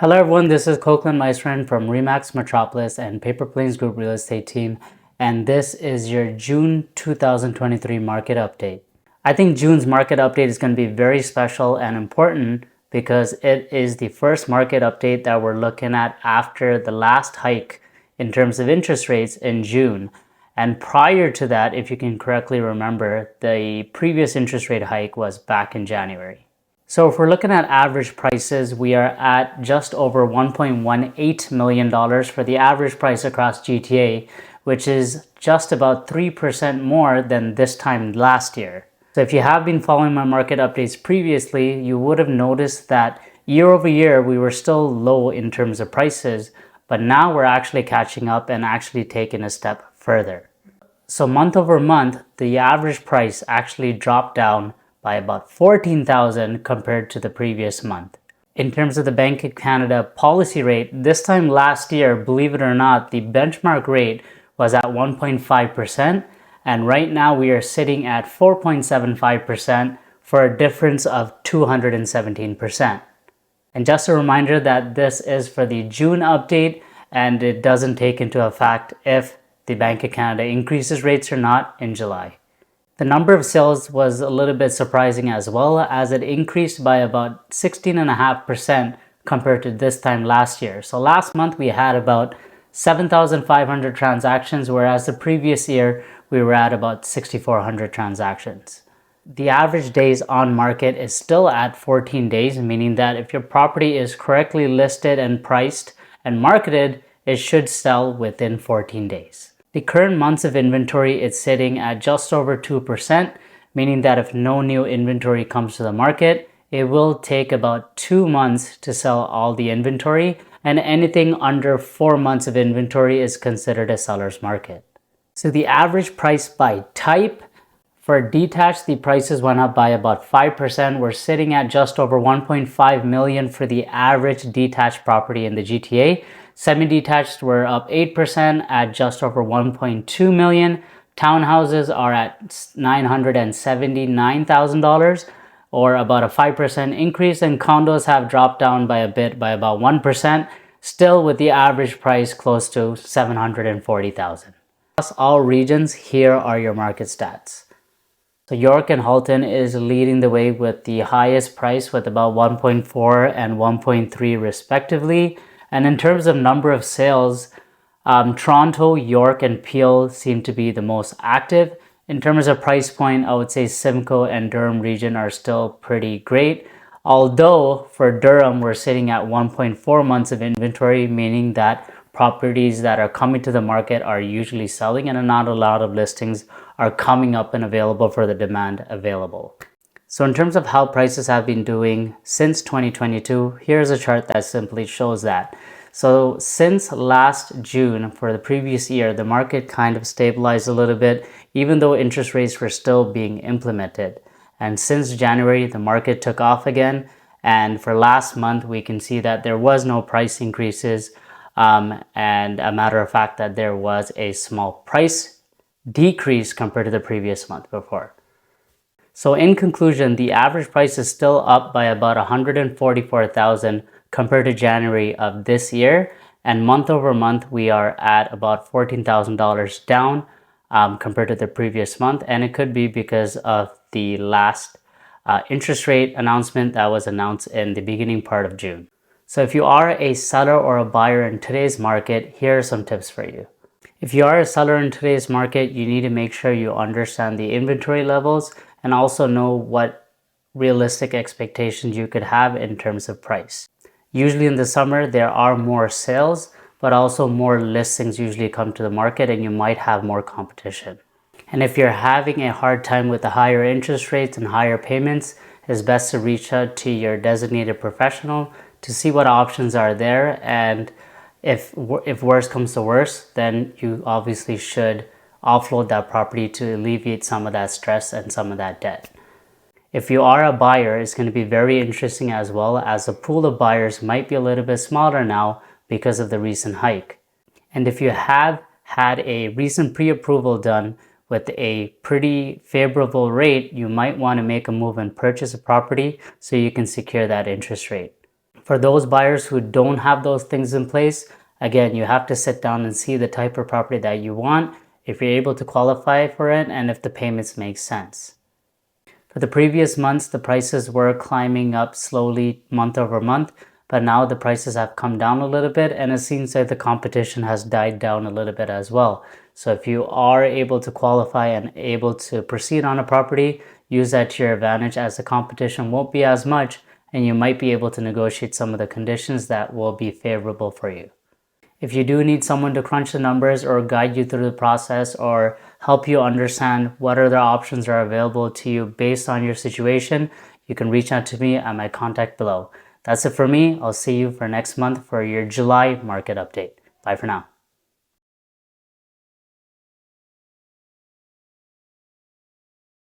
Hello everyone, this is Kokilan, my friend from Remax Metropolis and Paper Planes Group Real Estate Team, and this is your June 2023 market update. I think June's market update is going to be very special and important because it is the first market update that we're looking at after the last hike in terms of interest rates in June. And prior to that, if you can correctly remember, the previous interest rate hike was back in January. So if we're looking at average prices, we are at just over $1.18 million for the average price across GTA, which is just about 3% more than this time last year. So if you have been following my market updates previously, you would have noticed that year over year, we were still low in terms of prices, but now we're actually catching up and actually taking a step further. So month over month, the average price actually dropped down by about $14,000 compared to the previous month. In terms of the Bank of Canada policy rate, this time last year, believe it or not, the benchmark rate was at 1.5%, and right now we are sitting at 4.75% for a difference of 217%. And just a reminder that this is for the June update, and it doesn't take into account if the Bank of Canada increases rates or not in July. The number of sales was a little bit surprising as well, as it increased by about 16.5% compared to this time last year. So last month we had about 7,500 transactions, whereas the previous year we were at about 6,400 transactions. The average days on market is still at 14 days, meaning that if your property is correctly listed and priced and marketed, it should sell within 14 days. The current months of inventory is sitting at just over 2%, meaning that if no new inventory comes to the market, it will take about 2 months to sell all the inventory, and anything under 4 months of inventory is considered a seller's market. So the average price by type, for detached, the prices went up by about 5%. We're sitting at just over 1.5 million for the average detached property in the GTA. Semi-detached were up 8% at just over 1.2 million. Townhouses are at $979,000, or about a 5% increase, and condos have dropped down by a bit, by about 1%, still with the average price close to $740,000. Across all regions, here are your market stats. So York and Halton is leading the way with the highest price with about 1.4 and 1.3 respectively. And in terms of number of sales, Toronto, York, and Peel seem to be the most active. In terms of price point, I would say Simcoe and Durham region are still pretty great. Although for Durham, we're sitting at 1.4 months of inventory, meaning that properties that are coming to the market are usually selling, and not a lot of listings are coming up and available for the demand available. So in terms of how prices have been doing since 2022, here's a chart that simply shows that. So since last June for the previous year, the market kind of stabilized a little bit, even though interest rates were still being implemented. And since January, the market took off again. And for last month, we can see that there was no price increases. And a matter of fact that there was a small price decrease compared to the previous month before. So in conclusion, the average price is still up by about $144,000 compared to January of this year. And month over month, we are at about $14,000 down compared to the previous month. And it could be because of the last interest rate announcement that was announced in the beginning part of June. So if you are a seller or a buyer in today's market, here are some tips for you. If you are a seller in today's market, you need to make sure you understand the inventory levels and also know what realistic expectations you could have in terms of price. Usually in the summer, there are more sales, but also more listings usually come to the market, and you might have more competition. And if you're having a hard time with the higher interest rates and higher payments, it's best to reach out to your designated professional to see what options are there. And if worse comes to worse, then you obviously should offload that property to alleviate some of that stress and some of that debt. If you are a buyer, it's going to be very interesting as well, as the pool of buyers might be a little bit smaller now because of the recent hike. And if you have had a recent pre-approval done with a pretty favorable rate, you might want to make a move and purchase a property so you can secure that interest rate. For those buyers who don't have those things in place, again, you have to sit down and see the type of property that you want, if you're able to qualify for it, and if the payments make sense. For the previous months, the prices were climbing up slowly month over month, but now the prices have come down a little bit, and it seems like the competition has died down a little bit as well. So if you are able to qualify and able to proceed on a property, use that to your advantage, as the competition won't be as much, and you might be able to negotiate some of the conditions that will be favorable for you. If you do need someone to crunch the numbers or guide you through the process or help you understand what other options are available to you based on your situation, you can reach out to me at my contact below. That's it for me. I'll see you for next month for your July market update. Bye for now.